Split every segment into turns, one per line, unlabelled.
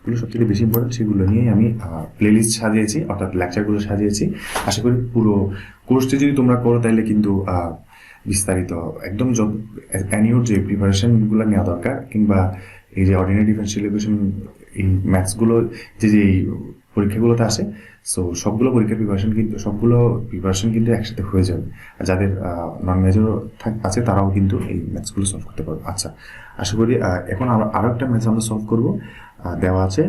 ম্যাথসগুলো সবচেয়ে বেশি ইম্পর্টেন্ট, সেগুলো নিয়েই আমি প্লেলিস্ট সাজিয়েছি, অর্থাৎ লেকচারগুলো সাজিয়েছি। আশা করি পুরো কোর্সটি যদি তোমরা করো তাহলে কিন্তু বিস্তারিত একদম অ্যানিওর যে প্রিপারেশনগুলো নেওয়া দরকার, কিংবা এই যে অর্ডিনারি ডিফারেনশিয়াল ইকুয়েশন, এই ম্যাথসগুলো যে এই পরীক্ষাগুলোতে আসে, সো সবগুলো পরীক্ষার সবগুলো প্রিপারেশন কিন্তু একসাথে হয়ে যাবে। যাদের নন মেজর আছে তারাও কিন্তু এই ম্যাথসগুলো সলভ করতে পারবে। আচ্ছা, আশা করি এখন আরও একটা ম্যাথস আমরা সলভ করব। দেওয়া আছে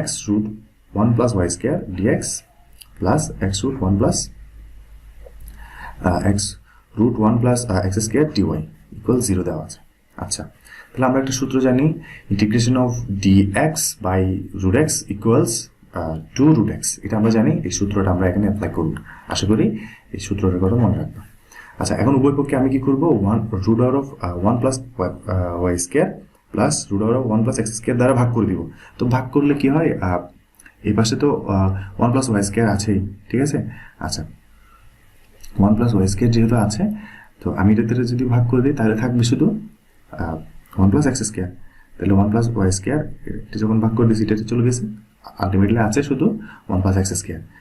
x√1+y² dx plus x√1+x² dy equal 0 দেওয়া আছে। আচ্ছা, তাহলে আমরা একটা সূত্র জানি, integration of dx by √x equals 2√x। এটা আমরা জানি, এই সূত্রটা আমরা এখানে অ্যাপ্লাই করব। আশা করি এই সূত্রটার কথা মনে রাখবো। আচ্ছা, এখন উভয় পক্ষে আমি কি করবো, 1√1+y² প্লাস √1+x² দ্বারা ভাগ করে দিব। তো ভাগ করলে কি হয়, এই পাশে তো 1+y² আছেই, ঠিক আছে। আচ্ছা, 1+y² যেহেতু আছে, তো আমি এটাতে যদি ভাগ করে দিই তাহলে থাকবে শুধু 1+x²। তাহলে 1+y² এটা যখন ভাগ করে দিয়েছি এটা চলে গেছে, আলটিমেটলি আছে শুধু 1+x²।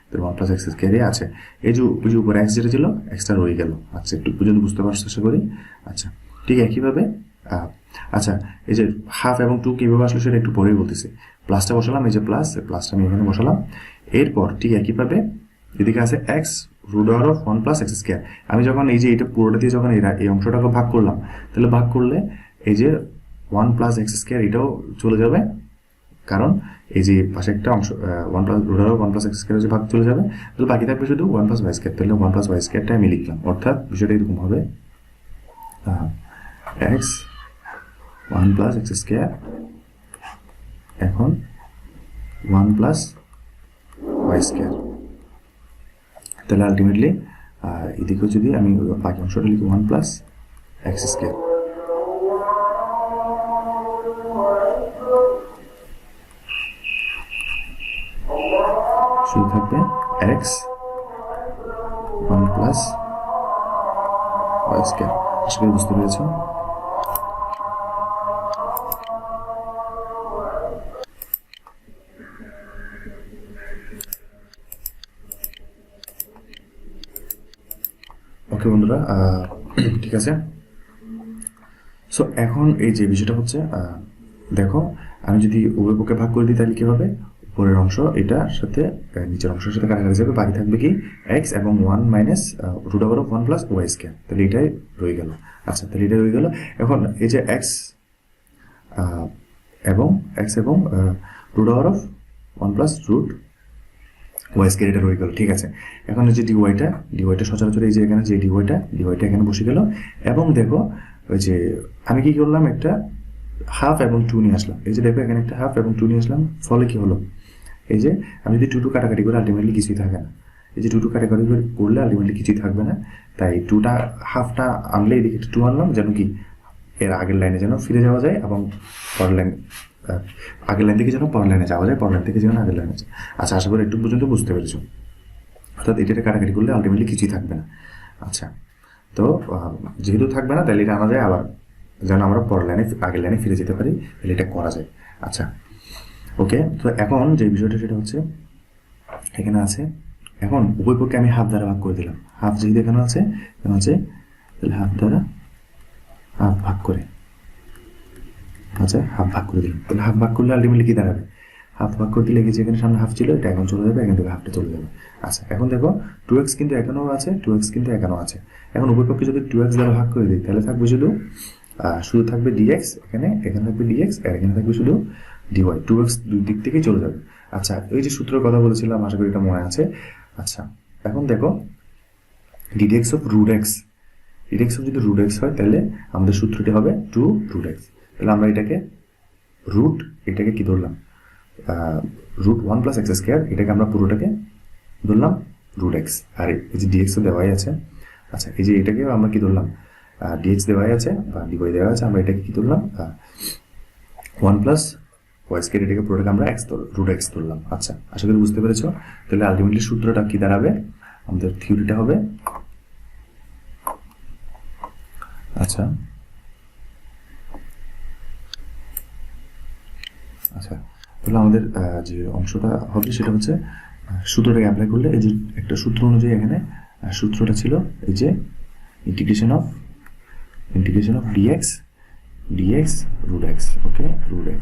তাহলে 1+x² আছে, এই যে উপরে x যেটা ছিল এক্সট্রা রয়ে গেল। আচ্ছা, একটু পর্যন্ত বুঝতে পারছো আশা করি। আচ্ছা, ঠিক একইভাবে আচ্ছা, এই যে হাফ এবং 2 কীভাবে আসলো সেটা একটু পরেই বলতেছি। প্লাসটা বসালাম, এই যে প্লাসটা আমি এখানে বসালাম। এরপর ঠিক একইভাবে এদিকে আছে x√1+x²। আমি যখন এই যে এটা পুরোটা দিয়ে যখন এই অংশটাকে ভাগ করলাম, তাহলে ভাগ করলে এই যে 1+x² এটাও চলে যাবে, কারণ এই যে পাশে একটা অংশ 1+√1+x² যে ভাগ চলে যাবে, তাহলে বাকি থাকবে শুধু 1+y²। তাহলে 1+y²টা আমি লিখলাম, অর্থাৎ বিষয়টা এরকম হবে, x1+x² এখন 1+y²। তাহলে আলটিমেটলি এদিকেও যদি আমি বাকি অংশটা লিখি 1+x², শুধু থাকবে x 1+y²। আশা করি বুঝতে পেরেছ। ওকে বন্ধুরা, ঠিক আছে। সো এখন এই যে বিষয়টা হচ্ছে, দেখো আমি যদি উভয় পক্ষে ভাগ করে দিই তাহলে কি হবে, উপরের অংশ এটার সাথে নিচের অংশের সাথে কাটাকাটি যাবে, বাকি থাকবে কি x এবং 1 মাইনাস √1+y²। তাহলে এটাই রয়ে গেল। আচ্ছা, তাহলে এটা রয়ে গেল। এখন এই যে x এবং √1+√y² এটা রয়ে গেল, ঠিক আছে। এখন এই যে ডিওয়াইটা সচরাচর এই যে এখানে যে ডিওয়াইটা এখানে বসে গেল। এবং দেখো ওই যে আমি কি করলাম, একটা হাফ এবং 2 নিয়ে আসলাম। এই যে দেখো এখানে একটা হাফ এবং 2 নিয়ে আসলাম, ফলে কি হলো, এই যে আমি যদি 2 কাটাকাটি করে আলটিমেটলি কিছুই থাকে না। এই যে 2 কাটাকাটি করলে আলটিমেটলি কিছুই থাকবে না। তাই 2টা হাফটা আনলে এদিকে 2 আনলাম, যেন কি এর আগের লাইনে যেন ফিরে যাওয়া যায়, এবং পরের লাইন আগের লাইন থেকে যেন পরের লাইনে যাওয়া যায়, পরের লাইন থেকে যেন আগের লাইনে যায়। আচ্ছা, আশা করি একটু পর্যন্ত বুঝতে পেরেছো। অর্থাৎ এটা কাটাকাটি করলে আলটিমেটলি কিছুই থাকবে না। আচ্ছা, তো যেহেতু থাকবে না, তাহলে এটা আনা যায় আবার, যেন আমরা পরের লাইনে আগের লাইনে ফিরে যেতে পারি, তাহলে এটা করা যায়। আচ্ছা, ওকে। তো এখন যে বিষয়টা সেটা হচ্ছে, এখানে আছে, এখন উভয় পক্ষে আমি হাফ দ্বারা ভাগ করে দিলাম। হাফ যেহেতু এখানে আছে, তাহলে হাফ দ্বারা হাফ ভাগ করে, আচ্ছা হাফ ভাগ করে দিলাম। তাহলে হাফ ভাগ করলে আলটিমেটলি কি দাঁড়াবে, হাফ ভাগ করে দিলে যেখানে সামনে হাফ ছিল এটা এখন চলে যাবে, এখান থেকে হাফটা চলে যাবে। আচ্ছা, এখন দেখো 2x কিন্তু এখানেও আছে, 2x কিন্তু এখানেও আছে। এখন উভয় পক্ষে যদি 2x দ্বারা ভাগ করে দিই তাহলে থাকবে শুধু থাকবে dx, এখানে থাকবে dx, আর এখানে থাকবে শুধু dy। 2x দুই দিক থেকেই চলে যাবে। আচ্ছা, এই যে সূত্রের কথা বলেছিলাম, আশা করি এটা মনে আছে। আচ্ছা, এখন দেখো dx অফ √x যদি √x হয়, তাহলে আমাদের সূত্রটি হবে 2√x। তাহলে আমরা এটাকে কি ধরলাম, √1+x², এটাকে আমরা পুরোটাকে ধরলাম √x, আর এই যে dx দেওয়াই আছে। আচ্ছা, এই যে এটাকে আমরা কি ধরলাম, dx দেওয়াই আছে বা dy দেওয়া আছে, আমরা এটাকে কি ধরলাম 1+y², এটাকে পুরোটাকে আমরা √x ধরলাম। আচ্ছা, আশা করি বুঝতে পেরেছো। তাহলে আলটিমেটলি সূত্রটা কি দাঁড়াবে, আমাদের থিওরিটা হবে, আচ্ছা তাহলে আমাদের যে অংশটা হবে সেটা হচ্ছে সূত্রটাকে অ্যাপ্লাই করলে এই যে একটা সূত্র অনুযায়ী এখানে সূত্রটা ছিল এই যে integration of dx root x, okay, root x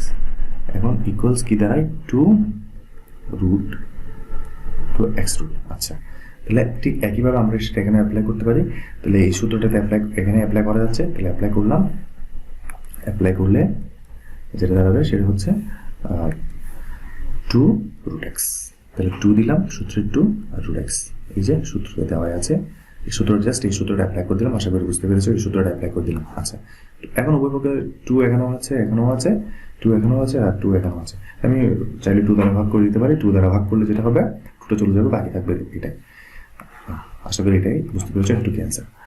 এখন ইকুয়ালস কি দাঁড়ায় 2 x root। আচ্ছা, তাহলে ঠিক একইভাবে আমরা সেটা এখানে অ্যাপ্লাই করতে পারি। তাহলে এই সূত্রটাতে এখানে অ্যাপ্লাই করা যাচ্ছে, তাহলে অ্যাপ্লাই করলাম। অ্যাপ্লাই করলে যেটা দাঁড়াবে সেটা হচ্ছে 2 √x, তাহলে 2 দিলাম, সূত্রের 2 আর √x, এই যে সূত্রটা দেওয়া আছে, এই সূত্রটা জাস্ট এই সূত্রটা অ্যাপ্লাই করে দিলাম। আশা করি বুঝতে পেরেছো, এই সূত্রটা অ্যাপ্লাই করে দিলাম। আচ্ছা, এখন উভয় পক্ষে 2 এখানেও আছে, 2 এখানেও আছে আর 2 এখানেও আছে। আমি চাইলে 2 দ্বারা ভাগ করে দিতে পারি। 2 দ্বারা ভাগ করলে যেটা হবে 2টা চলে যাবে, বাকি থাকবে এটাই। আশা করি এটাই বুঝতে পেরেছো, একটু ক্যান্সার।